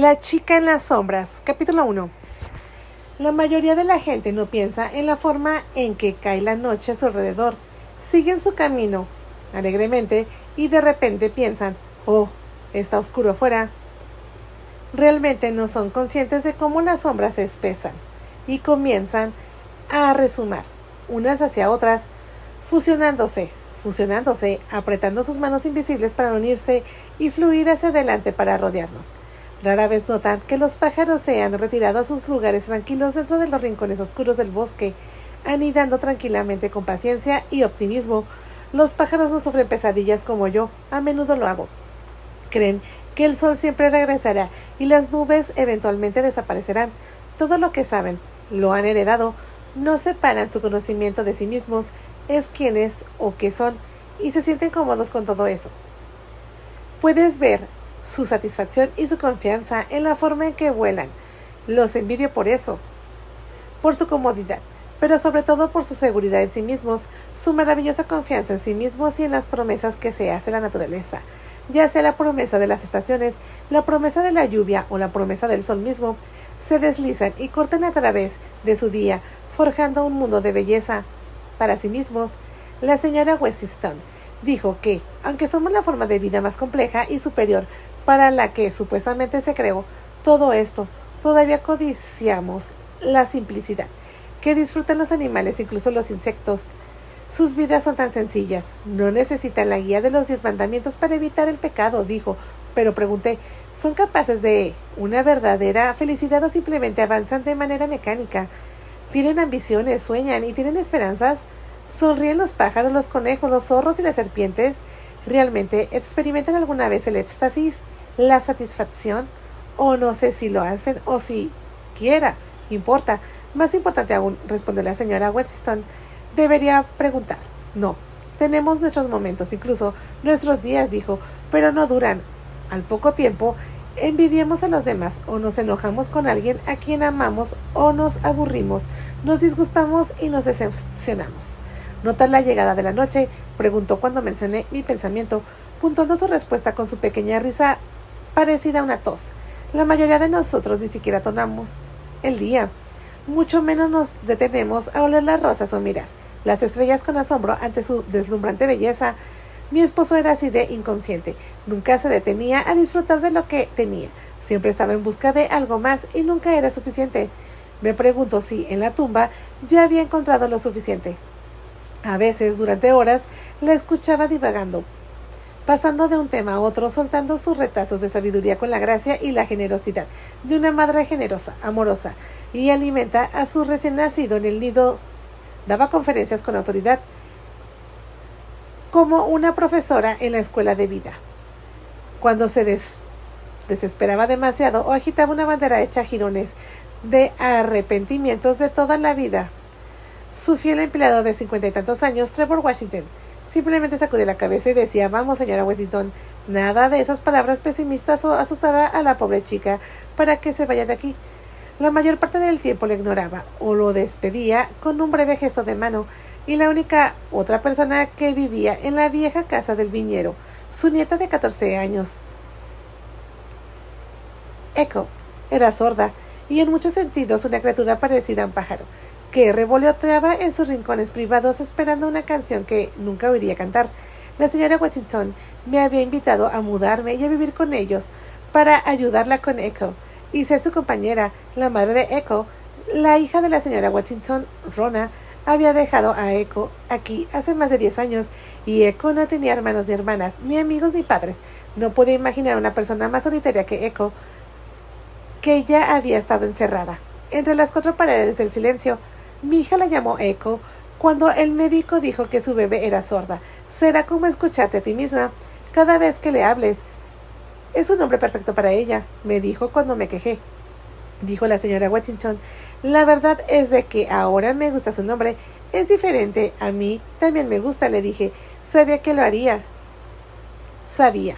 La chica en las sombras, capítulo 1. La mayoría de la gente no piensa en la forma en que cae la noche a su alrededor. Siguen su camino alegremente y de repente piensan, oh, está oscuro afuera. Realmente no son conscientes de cómo las sombras se espesan y comienzan a resumar unas hacia otras, fusionándose, apretando sus manos invisibles para unirse y fluir hacia adelante para rodearnos. Rara vez notan que los pájaros se han retirado a sus lugares tranquilos dentro de los rincones oscuros del bosque, anidando tranquilamente con paciencia y optimismo. Los pájaros no sufren pesadillas como yo, a menudo lo hago. Creen que el sol siempre regresará y las nubes eventualmente desaparecerán. Todo lo que saben, lo han heredado, no separan su conocimiento de sí mismos, es quiénes o qué son, y se sienten cómodos con todo eso. Puedes ver su satisfacción y su confianza en la forma en que vuelan. Los envidio por eso, por su comodidad, pero sobre todo por su seguridad en sí mismos, su maravillosa confianza en sí mismos y en las promesas que se hace la naturaleza, ya sea la promesa de las estaciones, la promesa de la lluvia o la promesa del sol mismo. Se deslizan y cortan a través de su día, forjando un mundo de belleza para sí mismos. La señora Weston dijo que, aunque somos la forma de vida más compleja y superior para la que supuestamente se creó todo esto, todavía codiciamos la simplicidad que disfrutan los animales, incluso los insectos. Sus vidas son tan sencillas, no necesitan la guía de los 10 mandamientos para evitar el pecado, dijo, pero pregunté, ¿son capaces de una verdadera felicidad o simplemente avanzan de manera mecánica? ¿Tienen ambiciones, sueñan y tienen esperanzas? ¿Sonríen los pájaros, los conejos, los zorros y las serpientes? ¿Realmente experimentan alguna vez el éxtasis, la satisfacción? O no sé si lo hacen o si quiera, importa. Más importante aún, respondió la señora Weston, debería preguntar. No, tenemos nuestros momentos, incluso nuestros días, dijo, pero no duran. Al poco tiempo, envidiamos a los demás o nos enojamos con alguien a quien amamos o nos aburrimos, nos disgustamos y nos decepcionamos. ¿Notas la llegada de la noche?, preguntó cuando mencioné mi pensamiento, puntuando su respuesta con su pequeña risa parecida a una tos. La mayoría de nosotros ni siquiera tomamos el día, mucho menos nos detenemos a oler las rosas o mirar las estrellas con asombro ante su deslumbrante belleza. Mi esposo era así de inconsciente, nunca se detenía a disfrutar de lo que tenía, siempre estaba en busca de algo más y nunca era suficiente. Me pregunto si en la tumba ya había encontrado lo suficiente. A veces, durante horas, la escuchaba divagando, pasando de un tema a otro, soltando sus retazos de sabiduría con la gracia y la generosidad de una madre generosa, amorosa, y alimenta a su recién nacido en el nido. Daba conferencias con autoridad, como una profesora en la escuela de vida. Cuando se desesperaba demasiado o agitaba una bandera hecha jirones de arrepentimientos de toda la vida, su fiel empleado de 50 y tantos años, Trevor Washington, simplemente sacudía la cabeza y decía, vamos, señora Washington, nada de esas palabras pesimistas o asustará a la pobre chica para que se vaya de aquí. La mayor parte del tiempo le ignoraba o lo despedía con un breve gesto de mano, y la única otra persona que vivía en la vieja casa del viñero, su nieta de 14 años, Echo, era sorda y en muchos sentidos una criatura parecida a un pájaro, que revoloteaba en sus rincones privados esperando una canción que nunca oiría cantar. La señora Washington me había invitado a mudarme y a vivir con ellos para ayudarla con Echo y ser su compañera. La madre de Echo, la hija de la señora Washington, Rona, había dejado a Echo aquí hace más de 10 años y Echo no tenía hermanos ni hermanas, ni amigos ni padres. No podía imaginar una persona más solitaria que Echo, que ya había estado encerrada entre las 4 paredes del silencio. Mi hija la llamó Echo cuando el médico dijo que su bebé era sorda. Será como escucharte a ti misma cada vez que le hables. Es un nombre perfecto para ella, me dijo cuando me quejé. Dijo la señora Washington, la verdad es de que ahora me gusta su nombre. Es diferente, a mí también me gusta, le dije. Sabía que lo haría. Sabía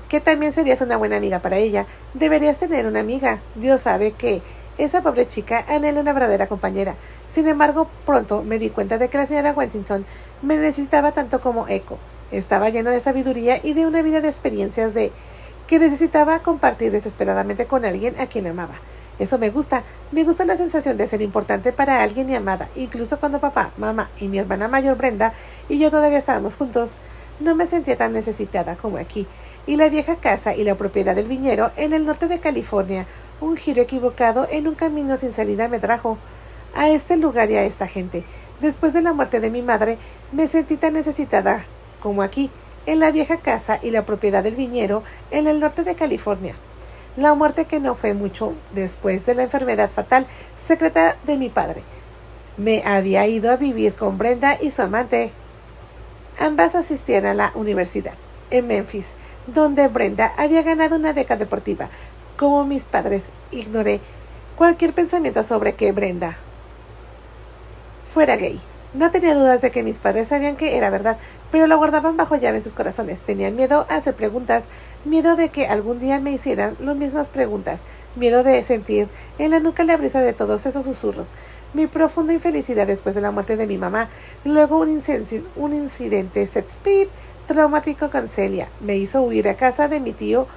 que también serías una buena amiga para ella. Deberías tener una amiga. Dios sabe que esa pobre chica anhela una verdadera compañera. Sin embargo, pronto me di cuenta de que la señora Washington me necesitaba tanto como Echo. Estaba llena de sabiduría y de una vida de experiencias de que necesitaba compartir desesperadamente con alguien a quien amaba. Eso me gusta la sensación de ser importante para alguien y amada, incluso cuando papá, mamá y mi hermana mayor Brenda y yo todavía estábamos juntos. No me sentía tan necesitada como aquí, y la vieja casa y la propiedad del viñero en el norte de California, un giro equivocado en un camino sin salida me trajo a este lugar y a esta gente. Después de la muerte de mi madre, me sentí tan necesitada como aquí, en la vieja casa y la propiedad del viñero en el norte de California. La muerte que no fue mucho después de la enfermedad fatal secreta de mi padre. Me había ido a vivir con Brenda y su amante. Ambas asistían a la universidad, en Memphis, donde Brenda había ganado una beca deportiva. Como mis padres, ignoré cualquier pensamiento sobre que Brenda fuera gay. No tenía dudas de que mis padres sabían que era verdad, pero lo guardaban bajo llave en sus corazones. Tenían miedo a hacer preguntas, miedo de que algún día me hicieran las mismas preguntas, miedo de sentir en la nuca la brisa de todos esos susurros. Mi profunda infelicidad después de la muerte de mi mamá, luego un incidente sex-pip traumático con Celia, me hizo huir a casa de mi tío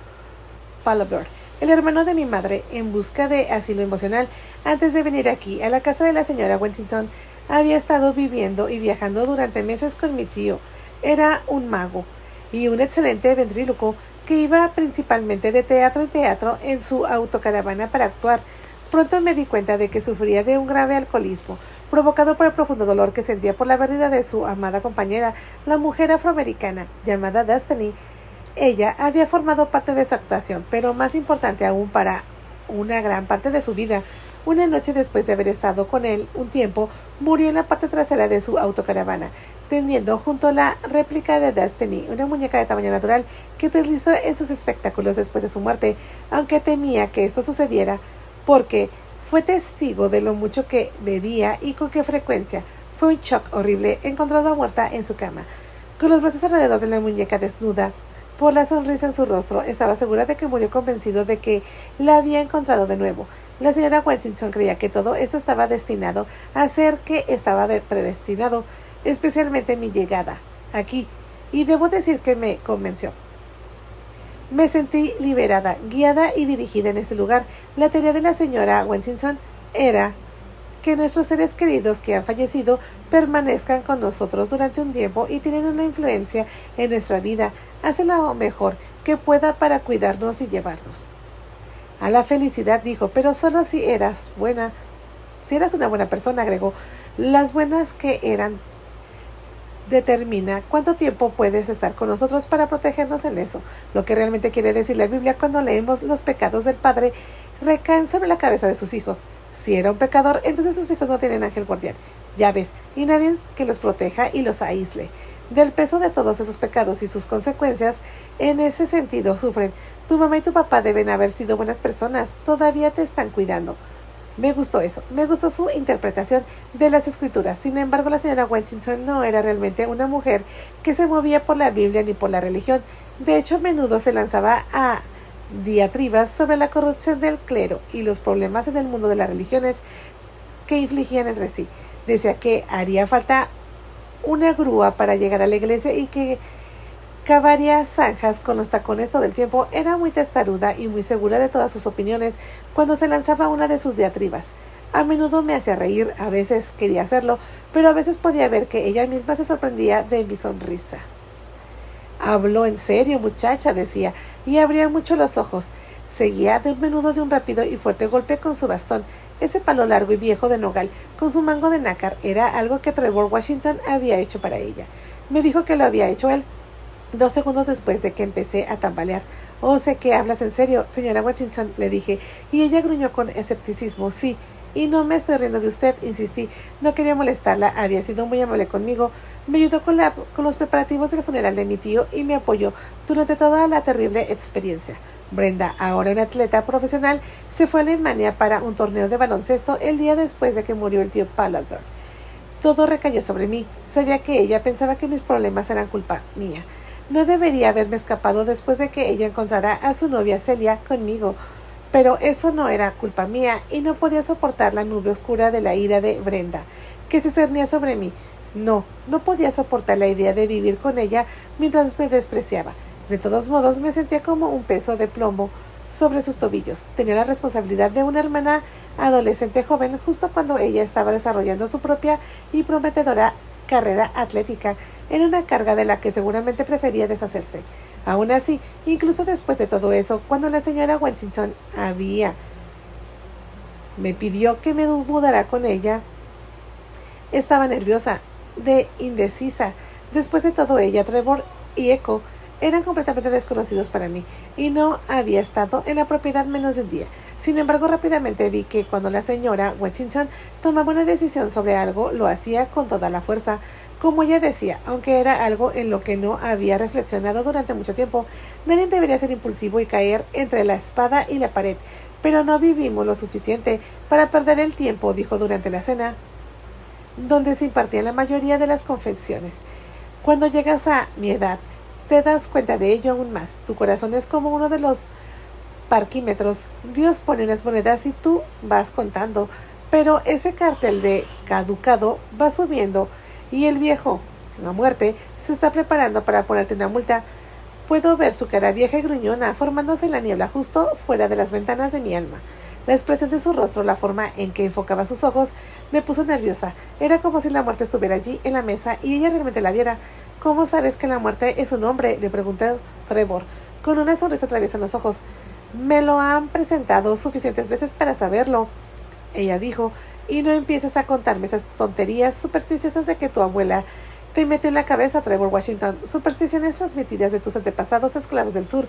Palabor, el hermano de mi madre, en busca de asilo emocional. Antes de venir aquí, a la casa de la señora Washington, había estado viviendo y viajando durante meses con mi tío. Era un mago y un excelente ventríloco que iba principalmente de teatro en teatro en su autocaravana para actuar. Pronto me di cuenta de que sufría de un grave alcoholismo, provocado por el profundo dolor que sentía por la pérdida de su amada compañera, la mujer afroamericana llamada Destiny. Ella había formado parte de su actuación, pero más importante aún para una gran parte de su vida. Una noche después de haber estado con él un tiempo, murió en la parte trasera de su autocaravana, teniendo junto a la réplica de Destiny, una muñeca de tamaño natural que utilizó en sus espectáculos después de su muerte, aunque temía que esto sucediera porque fue testigo de lo mucho que bebía y con qué frecuencia. Fue un shock horrible encontrada muerta en su cama, con los brazos alrededor de la muñeca desnuda. Por la sonrisa en su rostro, estaba segura de que murió convencido de que la había encontrado de nuevo. La señora Washington creía que todo esto estaba destinado a ser que estaba predestinado, especialmente mi llegada aquí, y debo decir que me convenció. Me sentí liberada, guiada y dirigida en este lugar. La teoría de la señora Washington era que nuestros seres queridos que han fallecido permanezcan con nosotros durante un tiempo y tienen una influencia en nuestra vida. Hacen lo mejor que pueda para cuidarnos y llevarnos a la felicidad, dijo, pero solo si eras buena. Si eras una buena persona, agregó. Las buenas que eran determina cuánto tiempo puedes estar con nosotros para protegernos en eso. Lo que realmente quiere decir la Biblia cuando leemos los pecados del padre recaen sobre la cabeza de sus hijos. Si era un pecador, entonces sus hijos no tienen ángel guardián. Ya ves, y nadie que los proteja y los aísle del peso de todos esos pecados y sus consecuencias. En ese sentido sufren. Tu mamá y tu papá deben haber sido buenas personas. Todavía te están cuidando. Me gustó eso. Me gustó su interpretación de las escrituras. Sin embargo, la señora Washington no era realmente una mujer que se movía por la Biblia ni por la religión. De hecho, a menudo se lanzaba a diatribas sobre la corrupción del clero y los problemas en el mundo de las religiones que infligían entre sí. Decía que haría falta una grúa para llegar a la iglesia y que cavaría zanjas con los tacones todo el tiempo. Era muy testaruda y muy segura de todas sus opiniones cuando se lanzaba una de sus diatribas. A menudo me hacía reír, a veces quería hacerlo, pero a veces podía ver que ella misma se sorprendía de mi sonrisa. Habló en serio, muchacha, decía, y abría mucho los ojos. Seguía de un menudo de un rápido y fuerte golpe con su bastón. Ese palo largo y viejo de nogal, con su mango de nácar, era algo que Trevor Washington había hecho para ella. Me dijo que lo había hecho él 2 segundos después de que empecé a tambalear. Oh, sé que hablas en serio, señora Washington, le dije, y ella gruñó con escepticismo. Sí, y no me estoy riendo de usted, insistí. No quería molestarla, había sido muy amable conmigo. Me ayudó con los preparativos del funeral de mi tío y me apoyó durante toda la terrible experiencia. Brenda, ahora una atleta profesional, se fue a Alemania para un torneo de baloncesto el día después de que murió el tío Pallador. Todo recayó sobre mí. Sabía que ella pensaba que mis problemas eran culpa mía. No debería haberme escapado después de que ella encontrara a su novia Celia conmigo, pero eso no era culpa mía y no podía soportar la nube oscura de la ira de Brenda, que se cernía sobre mí. No podía soportar la idea de vivir con ella mientras me despreciaba. De todos modos, me sentía como un peso de plomo sobre sus tobillos. Tenía la responsabilidad de una hermana adolescente joven justo cuando ella estaba desarrollando su propia y prometedora carrera atlética, en una carga de la que seguramente prefería deshacerse. Aún así, incluso después de todo eso, cuando la señora Washington me pidió que me mudara con ella, estaba nerviosa, indecisa. Después de todo, ella, Trevor y Echo eran completamente desconocidos para mí, y no había estado en la propiedad menos de un día. Sin embargo, rápidamente vi que cuando la señora Washington tomaba una decisión sobre algo, lo hacía con toda la fuerza. Como ella decía, aunque era algo en lo que no había reflexionado durante mucho tiempo, nadie debería ser impulsivo y caer entre la espada y la pared. Pero no vivimos lo suficiente para perder el tiempo, dijo durante la cena, donde se impartían la mayoría de las confecciones. Cuando llegas a mi edad, te das cuenta de ello aún más. Tu corazón es como uno de los parquímetros. Dios pone unas monedas y tú vas contando, pero ese cartel de caducado va subiendo y el viejo, la muerte, se está preparando para ponerte una multa. Puedo ver su cara vieja y gruñona formándose en la niebla justo fuera de las ventanas de mi alma. La expresión de su rostro, la forma en que enfocaba sus ojos, me puso nerviosa. Era como si la muerte estuviera allí en la mesa y ella realmente la viera. ¿Cómo sabes que la muerte es un hombre?, le preguntó Trevor, con una sonrisa traviesa en los ojos. Me lo han presentado suficientes veces para saberlo, ella dijo, y no empieces a contarme esas tonterías supersticiosas de que tu abuela te metió en la cabeza, Trevor Washington. Supersticiones transmitidas de tus antepasados esclavos del sur.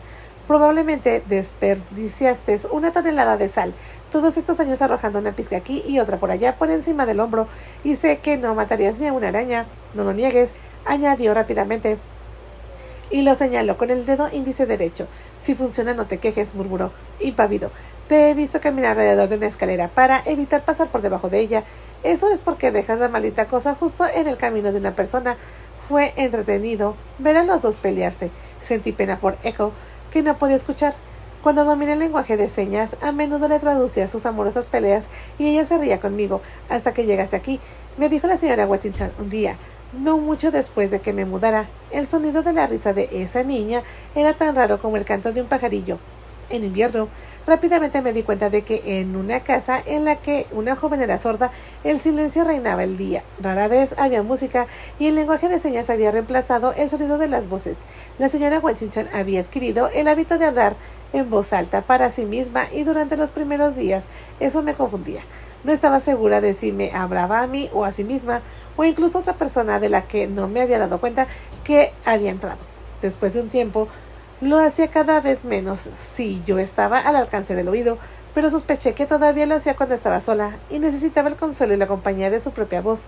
Probablemente desperdiciaste una tonelada de sal todos estos años arrojando una pizca aquí y otra por allá por encima del hombro, y sé que no matarías ni a una araña. No lo niegues, añadió rápidamente, y lo señaló con el dedo índice derecho. Si funciona, no te quejes, murmuró, impávido. Te he visto caminar alrededor de una escalera para evitar pasar por debajo de ella. Eso es porque dejas la maldita cosa justo en el camino de una persona. Fue entretenido ver a los dos pelearse. Sentí pena por Echo, que no podía escuchar. Cuando dominé el lenguaje de señas, a menudo le traducía sus amorosas peleas y ella se reía conmigo. Hasta que llegaste aquí, me dijo la señora Washington un día, no mucho después de que me mudara. El sonido de la risa de esa niña era tan raro como el canto de un pajarillo. En invierno, rápidamente me di cuenta de que en una casa en la que una joven era sorda, el silencio reinaba el día. Rara vez había música y el lenguaje de señas había reemplazado el sonido de las voces. La señora Washington había adquirido el hábito de hablar en voz alta para sí misma y durante los primeros días eso me confundía. No estaba segura de si me hablaba a mí o a sí misma o incluso a otra persona de la que no me había dado cuenta que había entrado. Después de un tiempo, lo hacía cada vez menos si yo estaba al alcance del oído, pero sospeché que todavía lo hacía cuando estaba sola y necesitaba el consuelo y la compañía de su propia voz.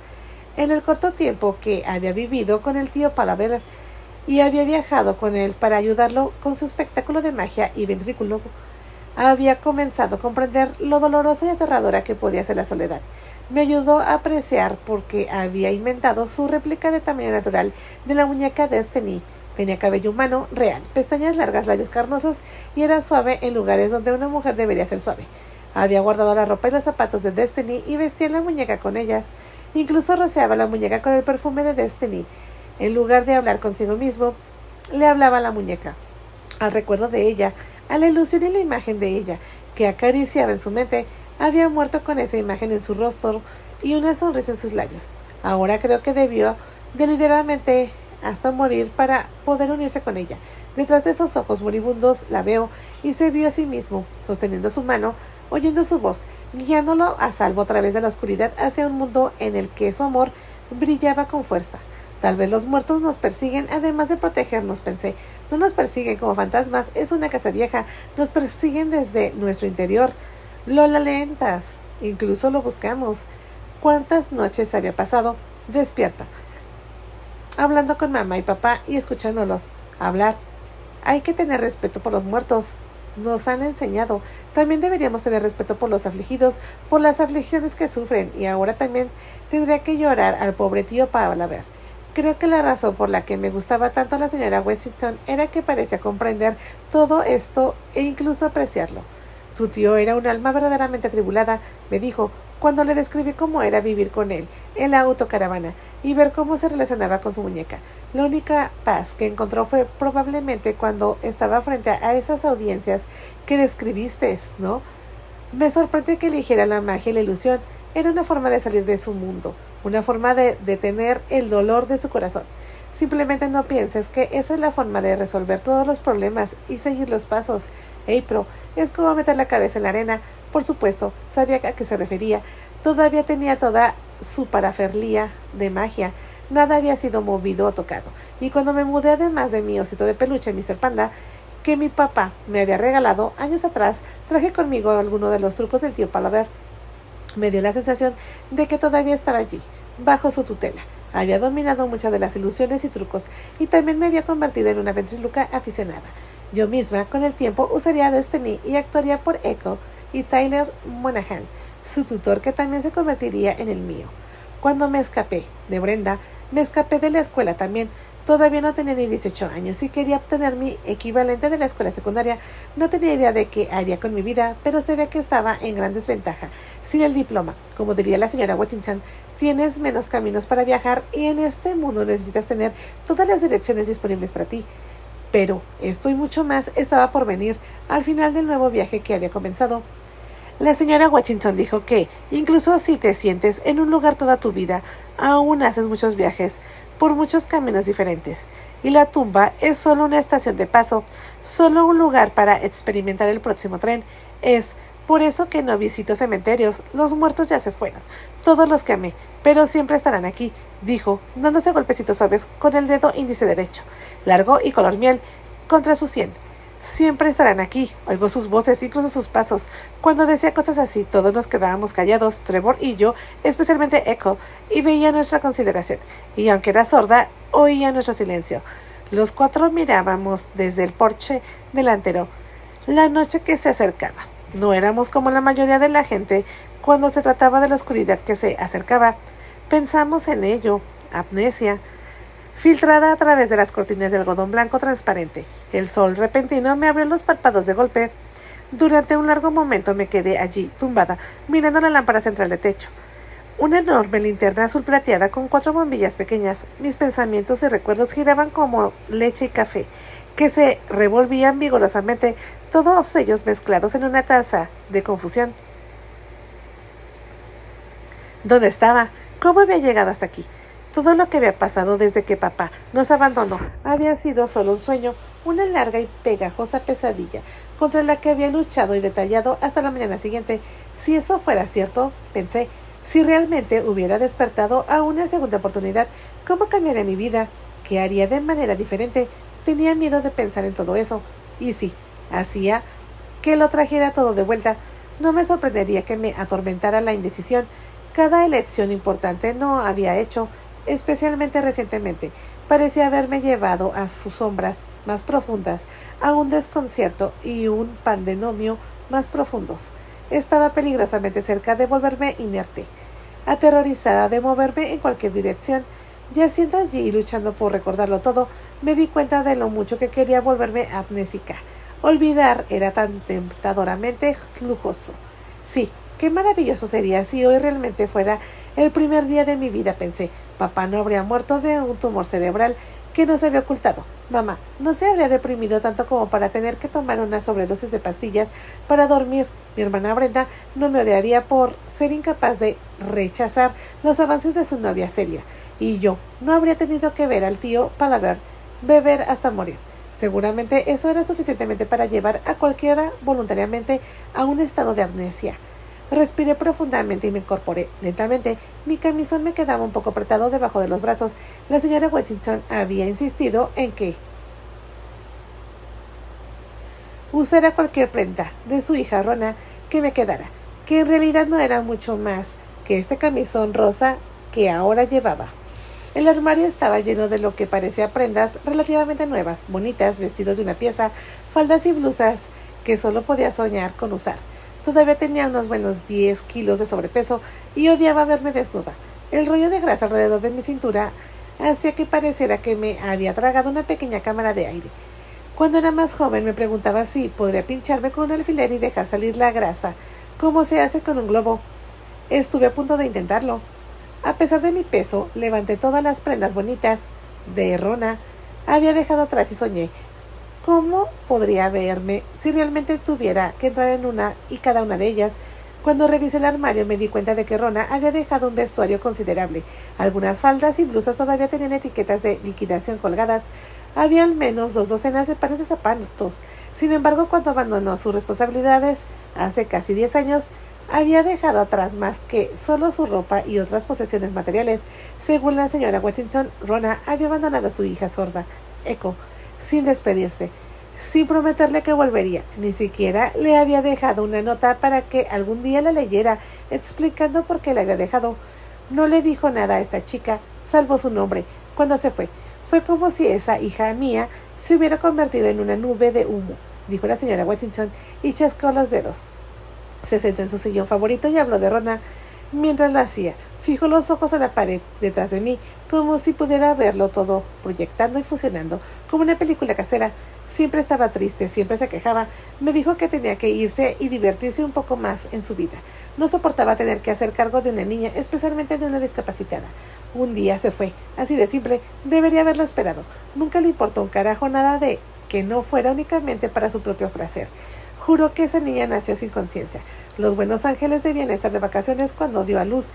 En el corto tiempo que había vivido con el tío Palaver y había viajado con él para ayudarlo con su espectáculo de magia y ventrículo, había comenzado a comprender lo dolorosa y aterradora que podía ser la soledad. Me ayudó a apreciar porque había inventado su réplica de tamaño natural de la muñeca Destiny. Tenía cabello humano real, pestañas largas, labios carnosos y era suave en lugares donde una mujer debería ser suave. Había guardado la ropa y los zapatos de Destiny y vestía la muñeca con ellas. Incluso rociaba la muñeca con el perfume de Destiny. En lugar de hablar consigo mismo, le hablaba a la muñeca, al recuerdo de ella, a la ilusión y la imagen de ella, que acariciaba en su mente. Había muerto con esa imagen en su rostro y una sonrisa en sus labios. Ahora creo que debió deliberadamente hasta morir para poder unirse con ella. Detrás de esos ojos moribundos la veo y se vio a sí mismo, sosteniendo su mano, oyendo su voz, guiándolo a salvo a través de la oscuridad hacia un mundo en el que su amor brillaba con fuerza. Tal vez los muertos nos persiguen, además de protegernos, pensé. No nos persiguen como fantasmas, es una casa vieja, nos persiguen desde nuestro interior. Lo lentas, incluso lo buscamos. ¿Cuántas noches había pasado despierta, hablando con mamá y papá y escuchándolos hablar? Hay que tener respeto por los muertos. Nos han enseñado. También deberíamos tener respeto por los afligidos, por las aflicciones que sufren, y ahora también tendría que llorar al pobre tío Palaver. Creo que la razón por la que me gustaba tanto a la señora Washington era que parecía comprender todo esto e incluso apreciarlo. Tu tío era un alma verdaderamente atribulada, me dijo, cuando le describí cómo era vivir con él en la autocaravana y ver cómo se relacionaba con su muñeca. La única paz que encontró fue probablemente cuando estaba frente a esas audiencias que describiste, ¿no? Me sorprende que eligiera la magia y la ilusión. Era una forma de salir de su mundo, una forma de detener el dolor de su corazón. Simplemente no pienses que esa es la forma de resolver todos los problemas y seguir los pasos. April, es como meter la cabeza en la arena. Por supuesto, sabía a qué se refería. Todavía tenía toda su parafernalia de magia. Nada había sido movido o tocado. Y cuando me mudé, además de mi osito de peluche, Mr. Panda, que mi papá me había regalado años atrás, traje conmigo alguno de los trucos del tío Palaver. Me dio la sensación de que todavía estaba allí, bajo su tutela. Había dominado muchas de las ilusiones y trucos, y también me había convertido en una ventríloca aficionada. Yo misma, con el tiempo, usaría Destiny y actuaría por Echo y Tyler Monahan, su tutor, que también se convertiría en el mío. Cuando me escapé de Brenda, me escapé de la escuela también. Todavía no tenía ni 18 años y quería obtener mi equivalente de la escuela secundaria. No tenía idea de qué haría con mi vida, pero se ve que estaba en gran desventaja. Sin el diploma, como diría la señora Washington, tienes menos caminos para viajar y en este mundo necesitas tener todas las direcciones disponibles para ti. Pero esto y mucho más estaba por venir al final del nuevo viaje que había comenzado. La señora Washington dijo que, incluso si te sientes en un lugar toda tu vida, aún haces muchos viajes por muchos caminos diferentes. Y la tumba es solo una estación de paso, solo un lugar para experimentar el próximo tren. Es por eso que no visito cementerios. Los muertos ya se fueron, todos los que amé, pero siempre estarán aquí, dijo, dándose golpecitos suaves con el dedo índice derecho, largo y color miel, contra su sien. Siempre estarán aquí. Oigo sus voces, incluso sus pasos. Cuando decía cosas así, todos nos quedábamos callados, Trevor y yo, especialmente Echo, y veía nuestra consideración. Y aunque era sorda, oía nuestro silencio. Los cuatro mirábamos desde el porche delantero la noche que se acercaba. No éramos como la mayoría de la gente cuando se trataba de la oscuridad que se acercaba. Pensamos en ello. Amnesia. Filtrada a través de las cortinas de algodón blanco transparente. El sol repentino me abrió los párpados de golpe. Durante un largo momento me quedé allí, tumbada, mirando la lámpara central de techo. Una enorme linterna azul plateada con 4 bombillas pequeñas. Mis pensamientos y recuerdos giraban como leche y café, que se revolvían vigorosamente, todos ellos mezclados en una taza de confusión. ¿Dónde estaba? ¿Cómo había llegado hasta aquí? Todo lo que había pasado desde que papá nos abandonó había sido solo un sueño, una larga y pegajosa pesadilla contra la que había luchado y detallado hasta la mañana siguiente. Si eso fuera cierto, pensé, si realmente hubiera despertado a una segunda oportunidad, ¿cómo cambiaría mi vida? ¿Qué haría de manera diferente? Tenía miedo de pensar en todo eso. Y sí, hacía que lo trajera todo de vuelta. No me sorprendería que me atormentara la indecisión. Cada elección importante no había hecho, especialmente recientemente, parecía haberme llevado a sus sombras más profundas, a un desconcierto y un pandemonio más profundos. Estaba peligrosamente cerca de volverme inerte, aterrorizada de moverme en cualquier dirección. Yaciendo allí y luchando por recordarlo todo, me di cuenta de lo mucho que quería volverme amnésica. Olvidar era tan tentadoramente lujoso. Sí, qué maravilloso sería si hoy realmente fuera el primer día de mi vida, pensé. Papá no habría muerto de un tumor cerebral que no se había ocultado. Mamá no se habría deprimido tanto como para tener que tomar una sobredosis de pastillas para dormir. Mi hermana Brenda no me odiaría por ser incapaz de rechazar los avances de su novia Celia. Y yo no habría tenido que ver al tío Palaver beber hasta morir. Seguramente eso era suficientemente para llevar a cualquiera voluntariamente a un estado de amnesia. Respiré profundamente y me incorporé. Lentamente, mi camisón me quedaba un poco apretado debajo de los brazos. La señora Washington había insistido en que usara cualquier prenda de su hija Rona que me quedara, que en realidad no era mucho más que este camisón rosa que ahora llevaba. El armario estaba lleno de lo que parecía prendas relativamente nuevas, bonitas, vestidos de una pieza, faldas y blusas que solo podía soñar con usar. Todavía tenía unos buenos 10 kilos de sobrepeso y odiaba verme desnuda. El rollo de grasa alrededor de mi cintura hacía que pareciera que me había tragado una pequeña cámara de aire. Cuando era más joven me preguntaba si podría pincharme con un alfiler y dejar salir la grasa, como se hace con un globo. Estuve a punto de intentarlo. A pesar de mi peso, levanté todas las prendas bonitas de Rona había dejado atrás y soñé. ¿Cómo podría verme si realmente tuviera que entrar en una y cada una de ellas? Cuando revisé el armario me di cuenta de que Rona había dejado un vestuario considerable. Algunas faldas y blusas todavía tenían etiquetas de liquidación colgadas. Había al menos 2 docenas de pares de zapatos. Sin embargo, cuando abandonó sus responsabilidades hace casi 10 años, había dejado atrás más que solo su ropa y otras posesiones materiales. Según la señora Washington, Rona había abandonado a su hija sorda, Echo, sin despedirse, sin prometerle que volvería. Ni siquiera le había dejado una nota para que algún día la leyera, explicando por qué la había dejado. No le dijo nada a esta chica, salvo su nombre, cuando se fue. Fue como si esa hija mía se hubiera convertido en una nube de humo, dijo la señora Washington y chascó los dedos. Se sentó en su sillón favorito y habló de Rona. Mientras lo hacía, fijó los ojos a la pared detrás de mí, como si pudiera verlo todo, proyectando y fusionando, como una película casera. Siempre estaba triste, siempre se quejaba. Me dijo que tenía que irse y divertirse un poco más en su vida. No soportaba tener que hacer cargo de una niña, especialmente de una discapacitada. Un día se fue, así de simple. Debería haberlo esperado. Nunca le importó un carajo nada de que no fuera únicamente para su propio placer. Juró que esa niña nació sin conciencia. Los buenos ángeles debían estar de vacaciones cuando dio a luz.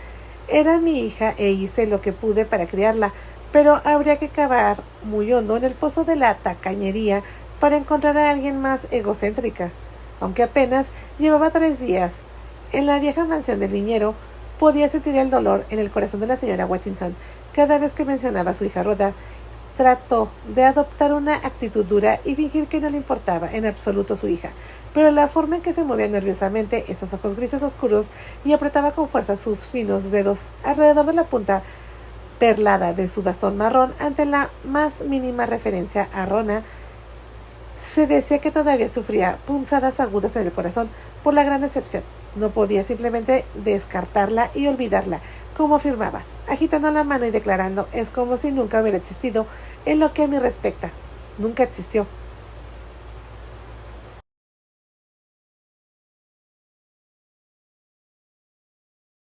Era mi hija e hice lo que pude para criarla, pero habría que cavar muy hondo en el pozo de la tacañería para encontrar a alguien más egocéntrica. Aunque apenas llevaba 3 días en la vieja mansión del niñero, podía sentir el dolor en el corazón de la señora Washington cada vez que mencionaba a su hija Rhoda. Trató de adoptar una actitud dura y fingir que no le importaba en absoluto su hija, pero la forma en que se movía nerviosamente esos ojos grises oscuros y apretaba con fuerza sus finos dedos alrededor de la punta perlada de su bastón marrón ante la más mínima referencia a Rona, se decía que todavía sufría punzadas agudas en el corazón por la gran decepción. No podía simplemente descartarla y olvidarla, como afirmaba, agitando la mano y declarando: es como si nunca hubiera existido en lo que a mí respecta. Nunca existió.